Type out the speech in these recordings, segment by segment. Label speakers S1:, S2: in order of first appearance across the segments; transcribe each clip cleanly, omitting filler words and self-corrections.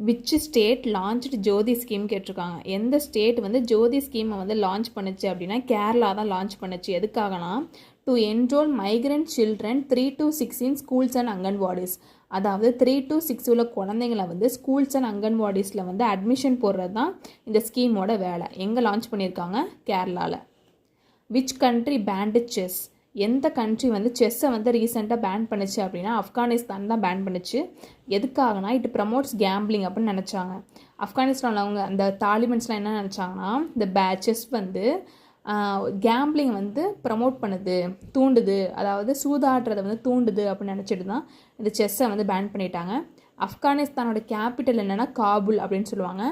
S1: Which state launched Jyoti scheme கேட்டிருக்காங்க. எந்த state வந்து ஜோதி ஸ்கீமை வந்து லான்ச் பண்ணுச்சு அப்படின்னா கேரளா தான் லான்ச் பண்ணுச்சு. எதுக்காகனா to enrol migrant children 3 to 6 in schools and anganwadis. அதாவது 3 to 6 உள்ள குழந்தைங்களை வந்து ஸ்கூல்ஸ் அண்ட் அங்கன்வாடிஸில் வந்து அட்மிஷன் போடுறது தான் இந்த ஸ்கீமோட வேலை. எங்கே லான்ச் பண்ணியிருக்காங்க? கேரளாவில். Which country banned chess? எந்த கண்ட்ரி வந்து செஸ்ஸை வந்து ரீசெண்டாக பேன் பண்ணுச்சு அப்படின்னா ஆப்கானிஸ்தான் தான் பேன் பண்ணுச்சு. எதுக்காகனா இட் ப்ரமோட்ஸ் கேம்பிளிங் அப்படின்னு நினச்சாங்க. ஆப்கானிஸ்தானில் அவங்க அந்த தாலிபன்ஸ்லாம் என்ன நினச்சாங்கன்னா இந்த செஸ் வந்து கேம்பிளிங் வந்து ப்ரமோட் பண்ணுது, தூண்டுது, அதாவது சூதாடுறதை வந்து தூண்டுது அப்படின்னு நினச்சிட்டு தான் இந்த செஸ்ஸை வந்து பேன் பண்ணிட்டாங்க. ஆப்கானிஸ்தானோட கேபிட்டல் என்னென்னா காபுல் அப்படின்னு சொல்லுவாங்க.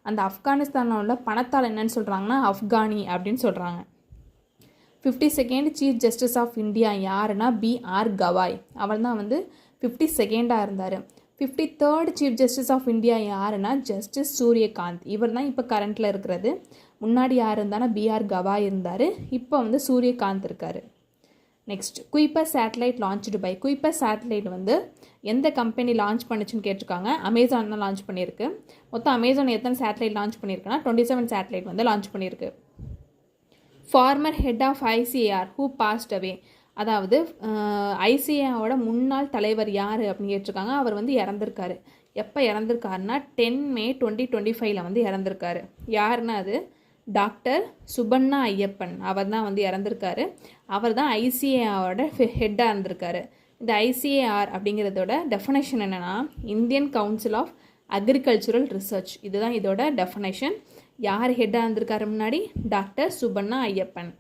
S1: அந்த ஆப்கானிஸ்தானில் உள்ள பணத்தால் என்னன்னு சொல்கிறாங்கன்னா அஃப்கானி அப்படின்னு சொல்கிறாங்க. 52nd chief justice of India யாருன்னா பிஆர் கவாய். அவர் தான் வந்து 52nd இருந்தார். 53rd chief justice of India யாருன்னா ஜஸ்டிஸ் சூரியகாந்த். இவர் தான் இப்போ கரண்ட்டில் இருக்கிறது. முன்னாடி யார் இருந்தானா பிஆர் கவாய் இருந்தார். இப்போ வந்து சூரியகாந்த் இருக்கார். Next, Kuiper satellite launched by. Kuiper satellite வந்து எந்த கம்பெனி லான்ச் பண்ணுச்சுன்னு கேட்டிருக்காங்க. அமேசான் தான் லான்ச் பண்ணியிருக்கு. மொத்தம் அமேசான் எத்தனை சேட்டலைட் லான்ச் பண்ணியிருக்குன்னா 27 சேட்டலைட் வந்து லான்ச் பண்ணியிருக்கு. Former head of ICAR who passed away. அதாவது ஐசிஏஆரோட முன்னாள் தலைவர் யார் அப்படின்னு கேட்டிருக்காங்க. அவர் வந்து இறந்துருக்காரு. எப்போ இறந்துருக்காருன்னா 10 May 2025 வந்து இறந்துருக்காரு. யாருன்னா அது டாக்டர் சுபண்ணா ஐயப்பன். அவர் தான் வந்து இறந்துருக்காரு. அவர் தான் ஐசிஏஆரோட ஹெட்டாக இருந்திருக்காரு. இந்த ஐசிஏஆர் அப்படிங்கிறதோட டெஃபனேஷன் என்னென்னா Indian council of agricultural research. இதுதான் இதோட டெஃபனேஷன். யார் ஹெட்டாக இருந்திருக்காரு முன்னாடி? டாக்டர் சுபண்ணா ஐயப்பன்.